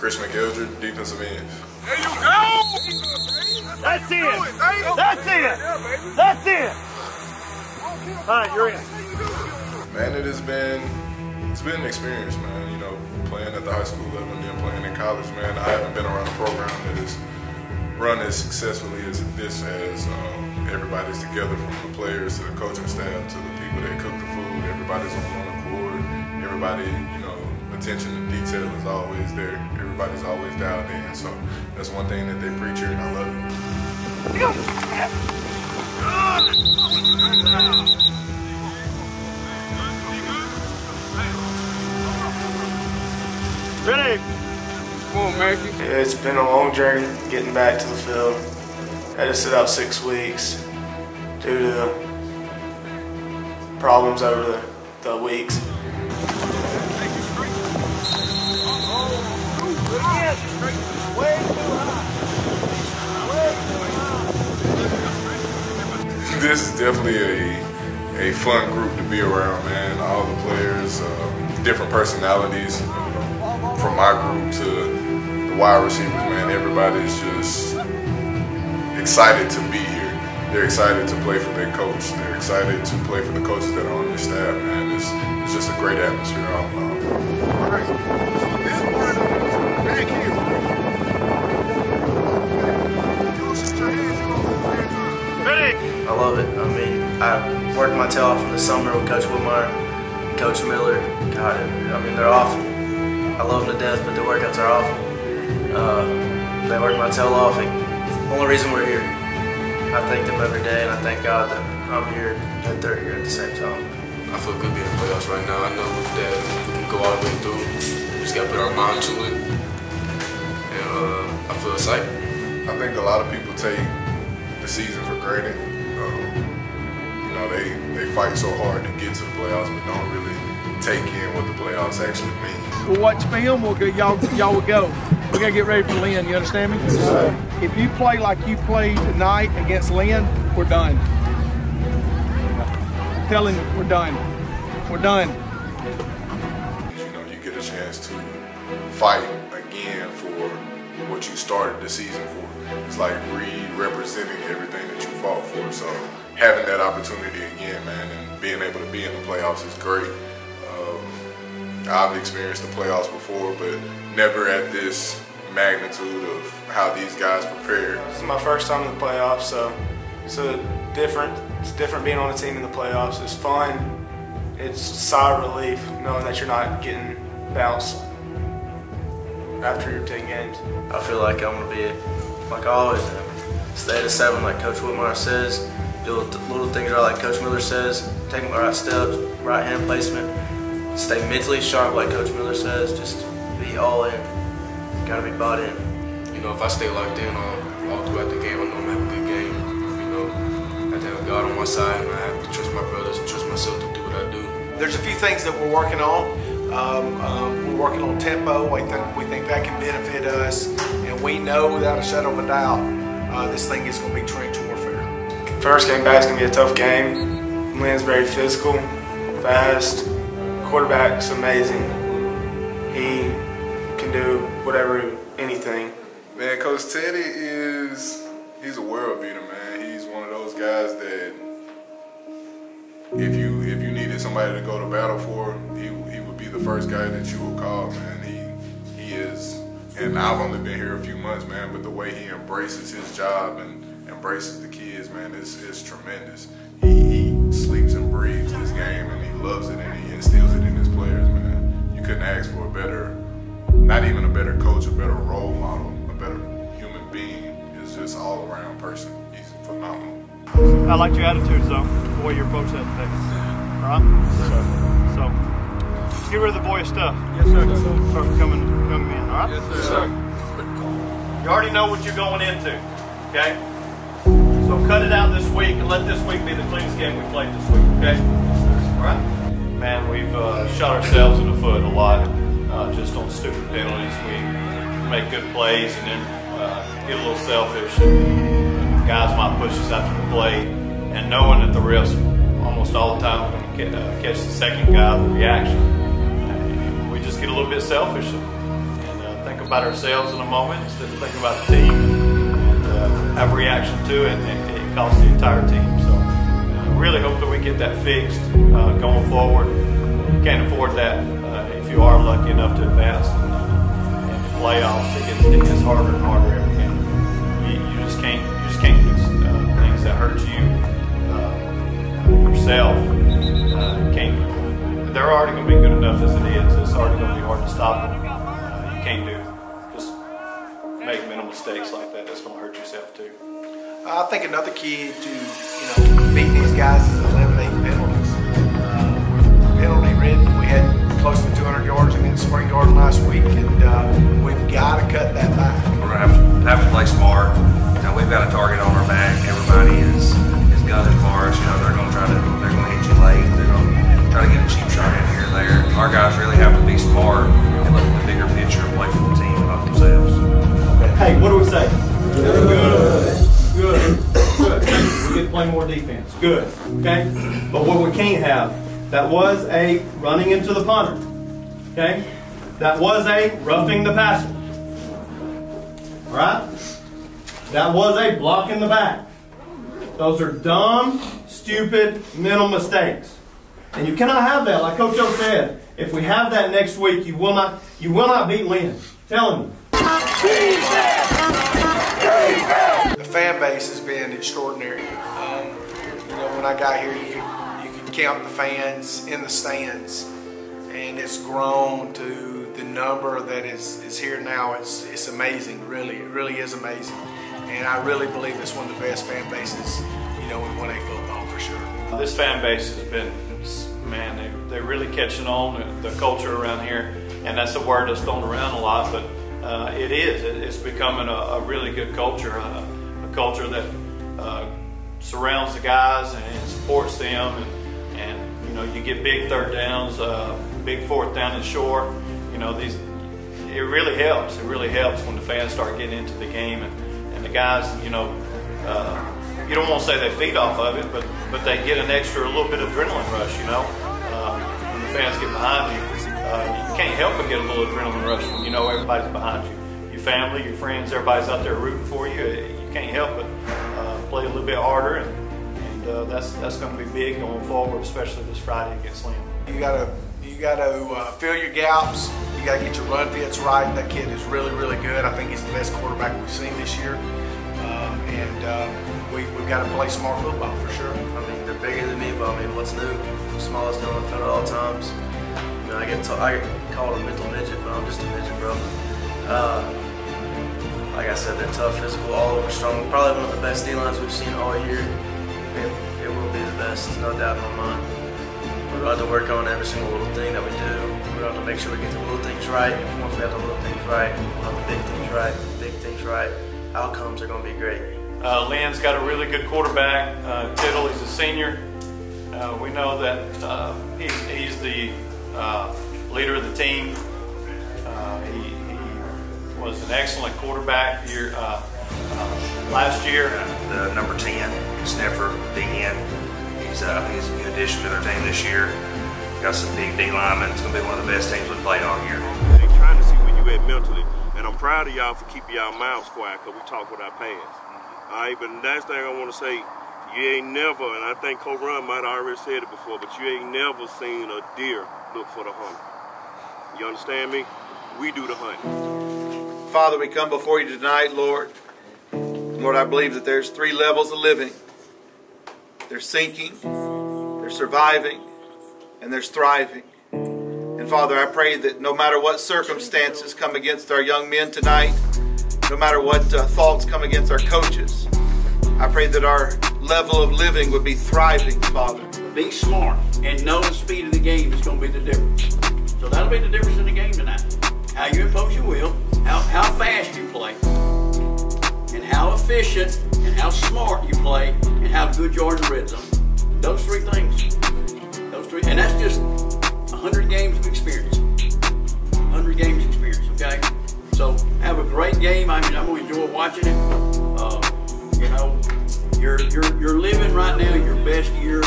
Chris McEldred, defensive end. There you go! That's it! That's it! That's it! All right, you're in. Man, it's been an experience, man. You know, playing at the high school level and then playing in college, man. I haven't been around a program that is run as successfully as this as everybody's together, from the players to the coaching staff to the people that cook the food. Everybody's on one accord. Everybody, you know, attention to detail is always there. Everybody's always dialed in. So that's one thing that they preach here, and I love it. Ready? Come on, Mackie. It's been a long journey getting back to the field. I had to sit out 6 weeks due to problems over the weeks. This is definitely a fun group to be around, man. All the players, different personalities, from my group to the wide receivers, man. Everybody's just excited to be here. They're excited to play for their coach. They're excited to play for the coaches that are on their staff, man. It's just a great atmosphere all around. All right. So this one back here. Ready? I love it. I mean, I worked my tail off in the summer with Coach Whitmire, Coach Miller. God, I mean, they're awful. I love them to death, but the workouts are awful. They work my tail off. The only reason we're here. I thank them every day, and I thank God that I'm here and they're here at the same time. I feel good being in the playoffs right now. I know that we can go all the way through. We just got to put our mind to it. And I feel excited. I think a lot of people take the season for granted. You know, they fight so hard to get to the playoffs, but don't really take in what the playoffs actually mean. We'll watch film. Y'all will go. We gotta get ready for Lynn. You understand me? If you play like you played tonight against Lynn, we're done. I'm telling you, we're done. We're done. You know, you get a chance to fight again for what you started the season for. It's like re-representing everything that you fought for. So having that opportunity again, man, and being able to be in the playoffs is great. I've experienced the playoffs before, but never at this magnitude of how these guys prepared. This is my first time in the playoffs, so it's different. It's different being on a team in the playoffs. It's fun. It's a sigh of relief knowing that you're not getting bounced after your 10 games. I feel like I'm going to be, like I always am, stay at a 7 like Coach Whitmire says, do little things right like Coach Miller says, take my right steps, right hand placement, stay mentally sharp like Coach Miller says, just be all in. Gotta be bought in. You know, if I stay locked in all throughout the game, I know I'm gonna have a good game. You know, I have to have God on my side, and I have to trust my brothers and trust myself to do what I do. There's a few things that we're working on. We're working on tempo. We think that can benefit us, and we know without a shadow of a doubt this thing is going to be trench warfare. First game back is going to be a tough game. Lynn's very physical, fast. Quarterback's amazing. He can do whatever, anything. Man, Coach Teddy he's a world beater, man. He's one of those guys that if you needed somebody to go to battle for, he would be the first guy that you would call, man. He is, and I've only been here a few months, man, but the way he embraces his job and embraces the kids, man, is tremendous. He sleeps and breathes this game, and he loves it, and he instills it in his players, man. You couldn't ask for a better, not even a better coach, a better role model, a better human being. He's just all around person. He's phenomenal. I liked your attitude, though, the way you approach that today. All right? So get rid of the boyish stuff. Yes, sir. Start coming in, all right? Yes, sir. You already know what you're going into, okay? So cut it out this week and let this week be the cleanest game we played this week, okay? All right? Man, we've shot ourselves in the foot a lot, just on stupid penalties. We make good plays and then get a little selfish. Guys might push us after the play, and knowing that the refs almost all the time are going to catch the second guy, the reaction. We just get a little bit selfish and think about ourselves in a moment instead of thinking about the team and have a reaction to it, and it costs the entire team. So I really hope that we get that fixed going forward. You can't afford that if you are lucky enough to advance in the playoffs. It gets harder and harder every game. You just can't do things that hurt you yourself. They're already going to be good enough as it is. It's already going to be hard to stop them. You can't just make mental mistakes like that. That's going to hurt yourself too. I think another key to beating these guys is eliminating penalties. We're penalty ridden. We had close to 200 yards against Spring Garden last week, and we've got to cut that back. We're going to have to play smart. We've got a target on our back. Everybody is gunning for us. They're going to hit you late. They're going to try to get a cheap shot in here or there. Our guys really have to be smart and look at the bigger picture and play for the team and not themselves. Okay. Hey, what do we say? Good. We get to play more defense. Good. Okay? But what we can't have, that was a running into the punter. Okay? That was a roughing the passer. Alright? That was a block in the back. Those are dumb, stupid, mental mistakes. And you cannot have that, like Coach O said. If we have that next week, you will not beat Lynn. Telling you. The fan base has been extraordinary. When I got here, you could count the fans in the stands, and it's grown to the number that is here now. It's amazing, really. It really is amazing. And I really believe it's one of the best fan bases, in 1A football for sure. This fan base has been, man, they're really catching on, the culture around here. And that's a word that's thrown around a lot, but it is. It's becoming a really good culture, a culture that surrounds the guys and supports them. And you get big third downs, big fourth down and short. It really helps. It really helps when the fans start getting into the game. And the guys, you don't want to say they feed off of it, but they get an extra little bit of adrenaline rush, when the fans get behind you. You can't help but get a little adrenaline rush when you know everybody's behind you. Your family, your friends, everybody's out there rooting for you. You can't help but play a little bit harder, and that's going to be big going forward, especially this Friday against Lynn. You got to fill your gaps. You got to get your run fits right. That kid is really, really good. I think he's the best quarterback we've seen this year. We've got to play smart football for sure. They're bigger than me, but what's new? I'm the smallest on the field at all times. I get called a mental midget, but I'm just a midget, bro. Like I said, they're tough, physical, all over strong. Probably one of the best D-lines we've seen all year. It will be the best, no doubt in my mind. We're going to have to work on every single little thing that we do. We're going to have to make sure we get the little things right. And once we have the little things right, we'll have the big things right. Big things right. Outcomes are going to be great. Lynn's got a really good quarterback. Tittle, he's a senior. We know that he's the leader of the team. He was an excellent quarterback here last year. The number 10, Sniffer, DN. I think he's a good addition to their team this year. Got some big D linemen. It's going to be one of the best teams we've played all year. They're trying to see where you at mentally. And I'm proud of y'all for keeping y'all mouths quiet because we talk with our pants. All right, but the last thing I want to say, you ain't never, and I think Coach Run might have already said it before, but you ain't never seen a deer look for the hunter. You understand me? We do the hunting. Father, we come before you tonight, Lord. Lord, I believe that there's 3 levels of living. There's sinking, there's surviving, and there's thriving. And Father, I pray that no matter what circumstances come against our young men tonight, no matter what thoughts come against our coaches, I pray that our level of living would be thriving, Father. Be smart and know the speed of the game is going to be the difference. So that'll be the difference in the game tonight. How you impose your will, how fast you play, and how efficient and how smart you play, and how good you are in the red zone. Those 3 things. Those 3, and that's just 100 games of experience. 100 games of experience, okay? So have a great game. I'm going to enjoy watching it. You're living right now your best year.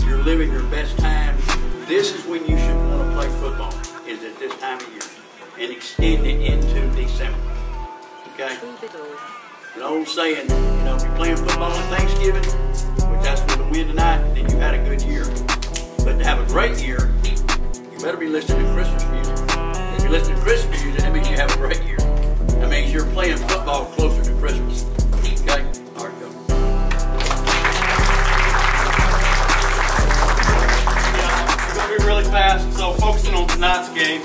You're living your best time. This is when you should want to play football, is at this time of year. and extend it into December. Okay? The old saying, you know, if you're playing football on Thanksgiving, which that's for the win tonight, then you had a good year. But to have a great year, you better be listening to Christmas music. If you're listening to Christmas music, that means you have a great year. That means you're playing football closer to Christmas. Okay? All right, go. It's going to be really fast. So focusing on tonight's game,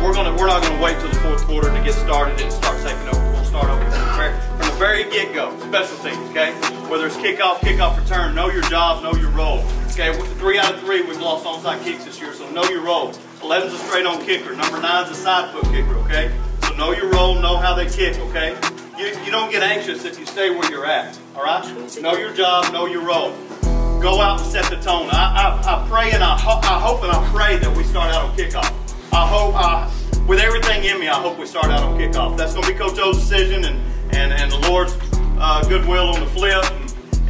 we're not gonna wait till the fourth quarter to get started and start taking over. We'll start over from the very get-go. Special teams, okay? Whether it's kickoff return, know your job, know your role. Okay, with the 3 out of 3, we've lost onside kicks this year, so know your role. 11's a straight-on kicker. Number 9's a side foot kicker, okay? So know your role, know how they kick, okay? You don't get anxious if you stay where you're at, all right? Know your job, know your role. Go out and set the tone. I pray and I hope and I pray that we start out on kickoff. I hope, with everything in me, I hope we start out on kickoff. That's going to be Coach O's decision and the Lord's goodwill on the flip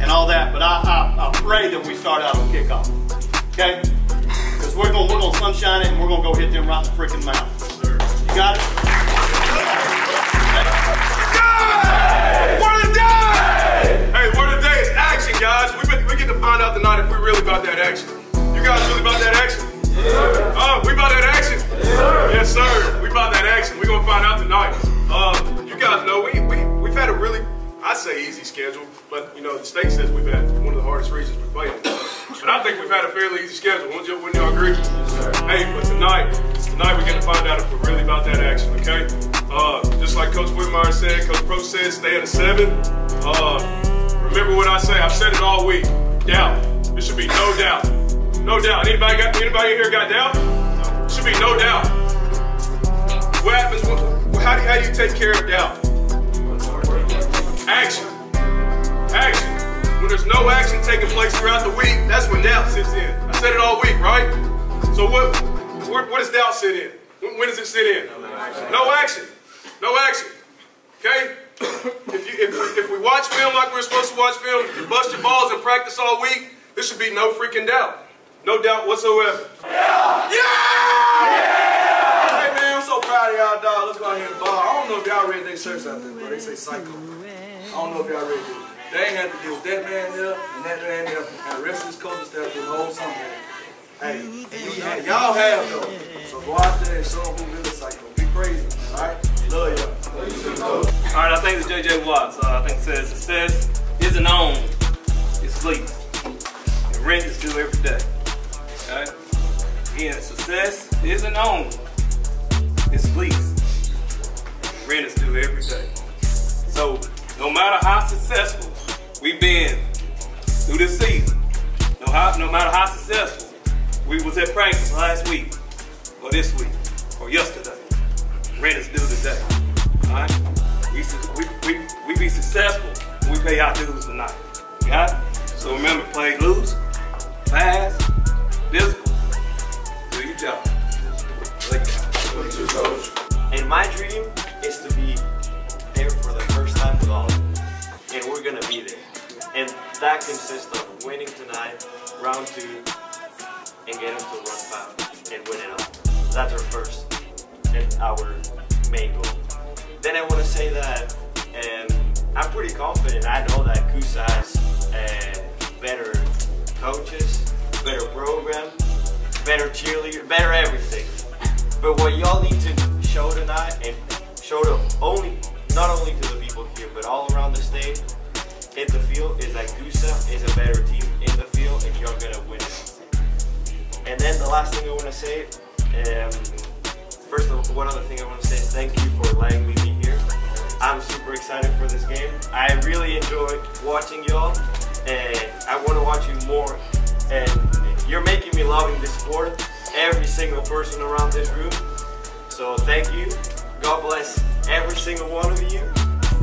and all that. But I pray that we start out on kickoff. Okay? Because we're gonna sunshine it and we're gonna go hit them right in the freaking mouth. You got it? Word of the day! Hey, word of the day is action, guys. We get to find out tonight if we really about that action. You guys really about that action? We about that action? Yes, sir. We about that action. We're gonna find out tonight. You guys know we've had a really, I say easy schedule, but you know the state says we've had one of the hardest regions we played in. But I think we've had a fairly easy schedule. Wouldn't y'all agree? Hey, but tonight we get to find out if we're really about that action. Okay? Just like Coach Whitmire said, Coach Pro said, stay at a 7. Remember what I say. I've said it all week. Doubt. There should be no doubt. No doubt. Anybody in here got doubt? There should be no doubt. What happens? How do you take care of doubt? Action. Action. When there's no action taking place throughout the week, that's when doubt sits in. I said it all week, right? So where does doubt sit in? When does it sit in? No action. No action. Okay? If we watch film like we're supposed to watch film, you bust your balls in practice all week, there should be no freaking doubt. No doubt whatsoever. Yeah! Hey man, I'm so proud of y'all, dog. Let's go out here and ball. I don't know if y'all read their shirts out there, but they say psycho. I don't know if y'all read it. They ain't have to deal with that man there and that man there and the rest of this coaching staff through the whole summer. Hey, y'all have though. So go out there and show them who really psycho. Be crazy, alright? Love y'all. Alright, I think it's JJ Watts. I think it says success isn't owned, it's fleet. And rent is due every day. Okay? Again, success isn't owned, it's fleet. Rent is due every day. So no matter how successful we've been through this season, no matter how successful we was at practice last week, or this week, or yesterday, rent is due today. Alright? We be successful when we pay our dues tonight. Got it? So remember, play loose, fast, physical, do your job. And my dream is to be there for the first time with all of them. And we're going to be there. And that consists of winning tonight, round 2, and getting to run 5 and win it all. That's our first and our main goal. Then I want to say that I'm pretty confident. I know that Coosa has better coaches, better program, better cheerleader, better everything. But what y'all need to show tonight and show to not only to the people here, but all around the state, in the field, is that Coosa is a better team in the field and you're going to win it. And then the last thing I want to say, one other thing I want to say is thank you for letting me be here. I'm super excited for this game. I really enjoyed watching y'all and I want to watch you more. And you're making me loving this sport, every single person around this room. So thank you. God bless every single one of you.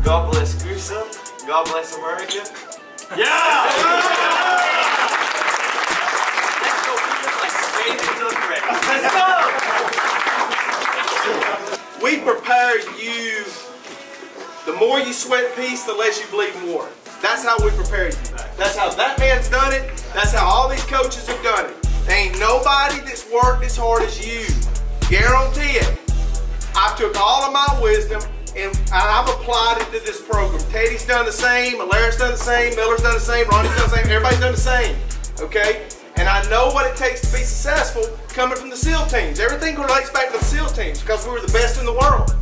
God bless Coosa. God bless America. Yeah! Let's go keep it like straight into the correct. Let's go! We prepare you. The more you sweat peace, the less you bleed war. That's how we prepare you. That's how that man's done it. That's how all these coaches have done it. There ain't nobody that's worked as hard as you. Guarantee it. I took all of my wisdom and I've applied it to this program. Teddy's done the same, Alara's done the same, Miller's done the same, Ronnie's done the same, everybody's done the same, okay? And I know what it takes to be successful coming from the SEAL teams. Everything relates back to the SEAL teams because we were the best in the world,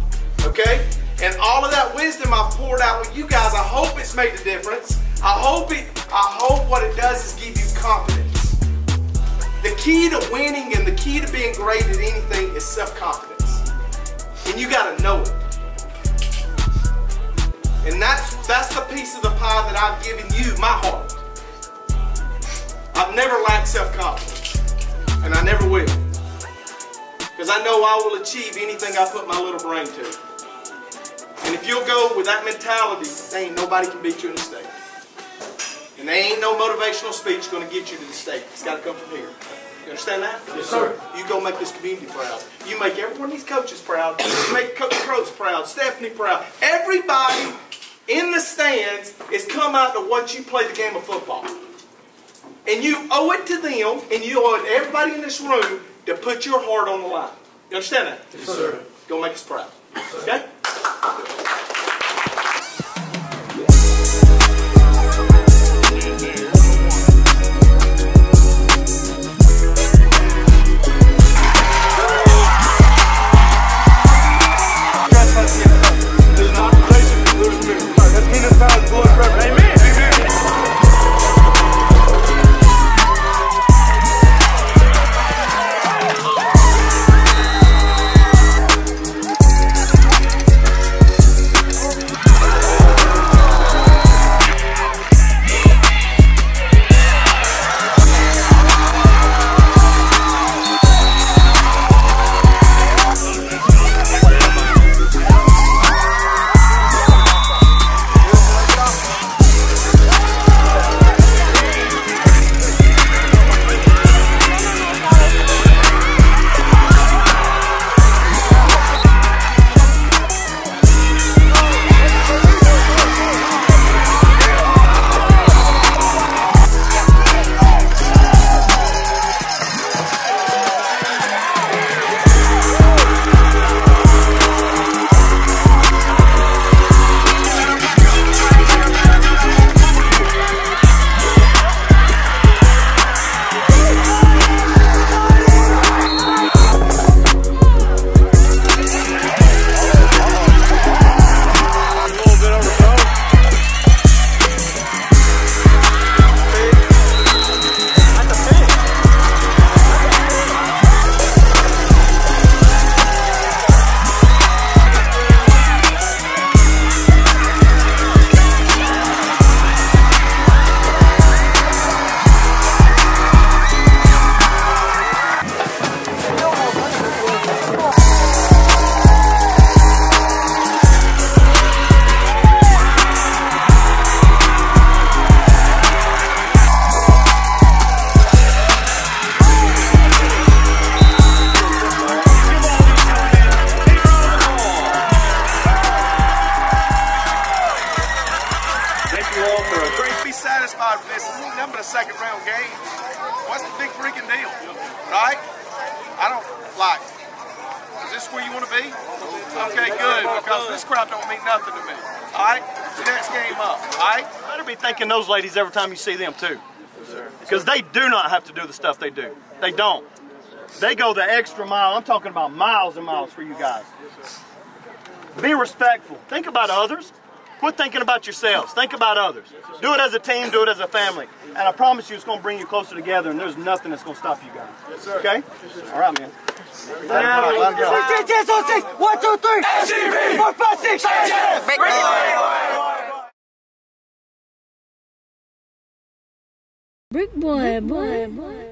okay? And all of that wisdom I've poured out with you guys, I hope it's made a difference. I hope what it does is give you confidence. The key to winning and the key to being great at anything is self-confidence. And you gotta know it. And that's the piece of the pie that I've given you, my heart. I've never lacked self-confidence, and I never will. Because I know I will achieve anything I put my little brain to. And if you'll go with that mentality, there ain't nobody can beat you in the state. And there ain't no motivational speech going to get you to the state. It's got to come from here. You understand that? Yes, sir. You go make this community proud. You make every one of these coaches proud. You make Coach Croats proud, Stephanie proud. Everybody in the stands is come out to watch you play the game of football. And you owe it to them, and you owe it to everybody in this room to put your heart on the line. You understand that? Yes, sir. Go make us proud. Okay? satisfied with this. This ain't nothing but a second round game. What's the big freaking deal? Right? I don't like. Is this where you want to be? Okay, good, because this crowd don't mean nothing to me. All right? Next game up. All right? You better be thanking those ladies every time you see them too. Because they do not have to do the stuff they do. They don't. They go the extra mile. I'm talking about miles and miles for you guys. Be respectful. Think about others. Quit thinking about yourselves. Think about others. Do it as a team. Do it as a family. And I promise you it's going to bring you closer together, and there's nothing that's going to stop you guys. Okay? All right, man. Let it go. 1, 2, 3. SCV. 4, 5, 6. Brick boy.